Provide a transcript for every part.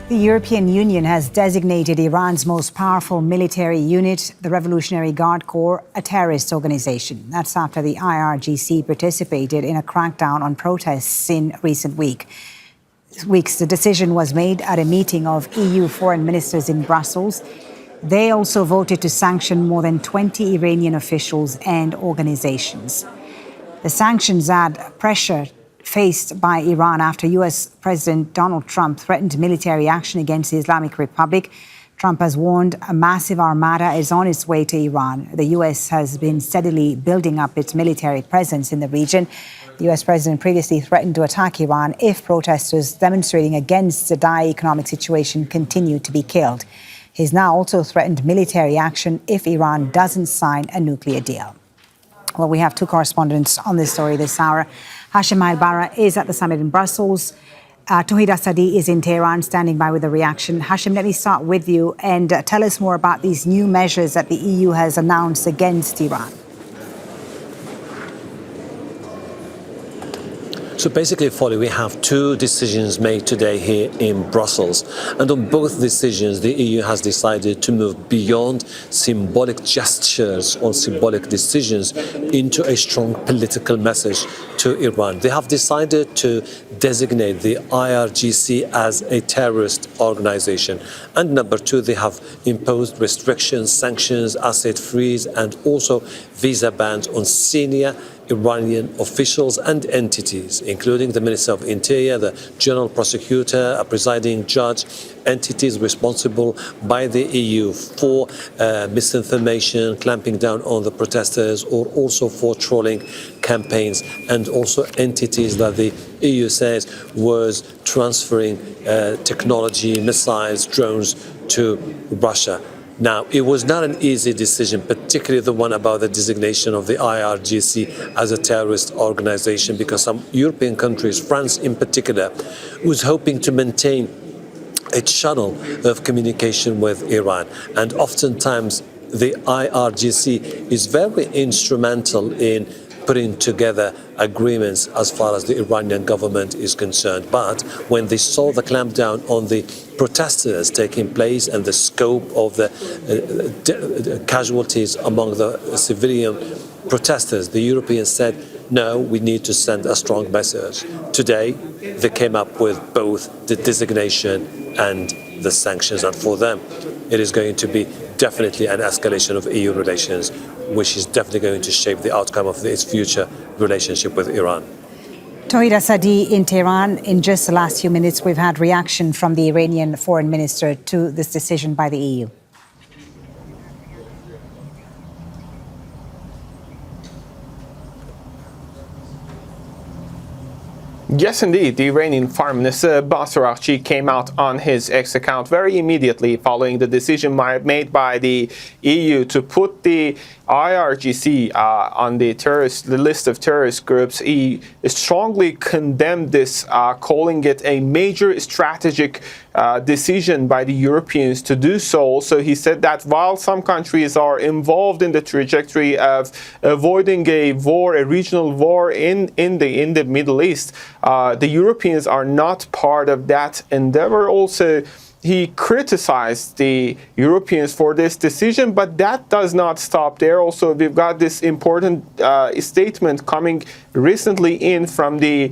The European Union has designated Iran's most powerful military unit, the Revolutionary Guard Corps, a terrorist organization. That's after the IRGC participated in a crackdown on protests in recent weeks. The decision was made at a meeting of EU foreign ministers in Brussels. They also voted to sanction more than 20 Iranian officials and organizations. The sanctions add pressure faced by Iran after US President Donald Trump threatened military action against the Islamic Republic. Trump has warned a massive armada is on its way to Iran. The US has been steadily building up its military presence in the region. The US president previously threatened to attack Iran if protesters demonstrating against the dire economic situation continue to be killed. He's now also threatened military action if Iran doesn't sign a nuclear deal. Well, we have two correspondents on this story this hour. Hashim Al-Bara is at the summit in Brussels. Tawhid Asadi is in Tehran, standing by with a reaction. Hashim, let me start with you and tell us more about these new measures that the EU has announced against Iran. So basically, Folly, we have two decisions made today here in Brussels. And on both decisions, the EU has decided to move beyond symbolic gestures or symbolic decisions into a strong political message to Iran. They have decided to designate the IRGC as a terrorist organization. And number two, they have imposed restrictions, sanctions, asset freeze, and also visa bans on senior Iranian officials and entities, including the Minister of Interior, the General Prosecutor, a presiding judge, entities responsible by the EU for misinformation, clamping down on the protesters, or also for trolling campaigns, and also entities that the EU says was transferring technology, missiles, drones to Russia. Now, it was not an easy decision, particularly the one about the designation of the IRGC as a terrorist organization, because some European countries, France in particular, was hoping to maintain a channel of communication with Iran. And oftentimes, the IRGC is very instrumental in putting together agreements as far as the Iranian government is concerned. But when they saw the clampdown on the protesters taking place and the scope of the casualties among the civilian protesters, the Europeans said, no, we need to send a strong message. Today, they came up with both the designation and the sanctions. And for them, it is going to be definitely an escalation of EU relations, which is definitely going to shape the outcome of its future relationship with Iran. Tawhid Asadi in Tehran. In just the last few minutes, we've had reaction from the Iranian foreign minister to this decision by the EU. Yes, indeed. The Iranian Foreign Minister Abbas came out on his X account very immediately following the decision made by the EU to put the IRGC on the list of terrorist groups. He strongly condemned this, calling it a major strategic decision by the Europeans to do so. So he said that while some countries are involved in the trajectory of avoiding a war, a regional war in the Middle East, the Europeans are not part of that endeavor. Also, he criticized the Europeans for this decision, but that does not stop there. Also, we've got this important statement coming recently in from the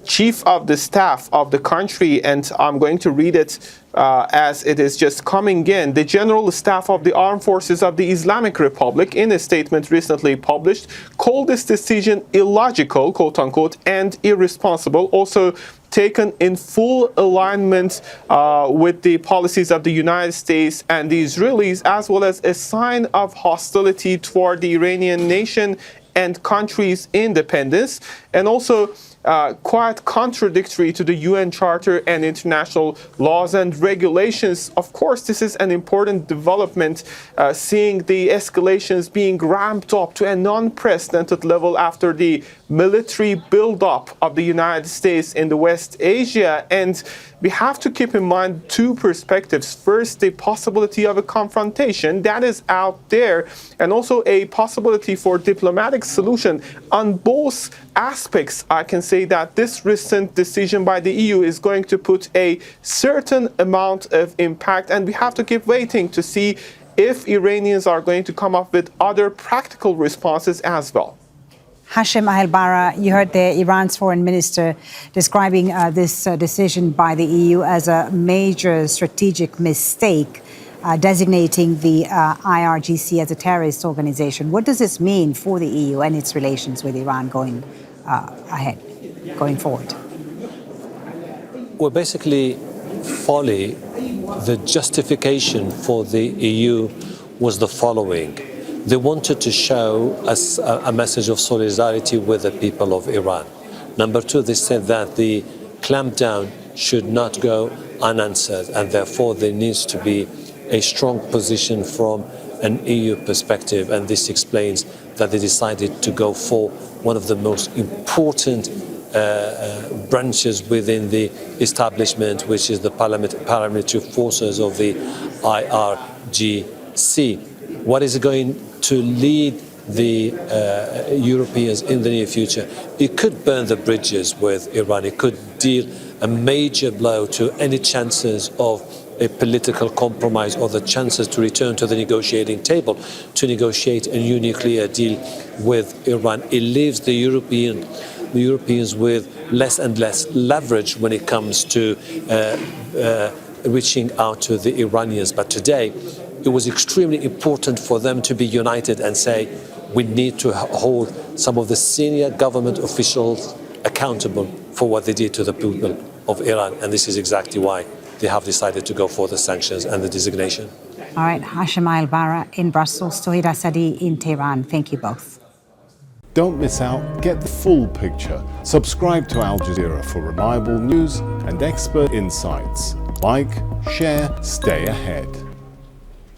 chief of the staff of the country, and I'm going to read it as it is just coming in. The General Staff of the Armed Forces of the Islamic Republic, in a statement recently published, called this decision illogical, quote unquote, and irresponsible, also taken in full alignment with the policies of the United States and the Israelis, as well as a sign of hostility toward the Iranian nation and country's independence, and also quite contradictory to the UN Charter and international laws and regulations. Of course, this is an important development, seeing the escalations being ramped up to an unprecedented level after the military buildup of the United States in the West Asia. And we have to keep in mind two perspectives. First, the possibility of a confrontation that is out there, and also a possibility for diplomatic solution on both aspects, I can say, say that this recent decision by the EU is going to put a certain amount of impact, and we have to keep waiting to see if Iranians are going to come up with other practical responses as well. Hashim Ahelbara, you heard Iran's foreign minister describing this decision by the EU as a major strategic mistake, designating the IRGC as a terrorist organization. What does this mean for the EU and its relations with Iran going forward? Well, basically, folly, the justification for the EU was the following. They wanted to show us a message of solidarity with the people of Iran. Number two, they said that the clampdown should not go unanswered, and therefore there needs to be a strong position from an EU perspective, and this explains that they decided to go for one of the most important branches within the establishment, which is the paramilitary forces of the IRGC. What is going to lead the Europeans in the near future? It could burn the bridges with Iran. It could deal a major blow to any chances of a political compromise or the chances to return to the negotiating table to negotiate a new nuclear deal with Iran. It leaves the Europeans with less and less leverage when it comes to reaching out to the Iranians. But today, it was extremely important for them to be united and say, we need to hold some of the senior government officials accountable for what they did to the people of Iran. And this is exactly why they have decided to go for the sanctions and the designation. All right, Hashim Ahelbara in Brussels, Tawhid Asadi in Tehran. Thank you both. Don't miss out. Get the full picture. Subscribe to Al Jazeera for reliable news and expert insights. Like, share, stay ahead.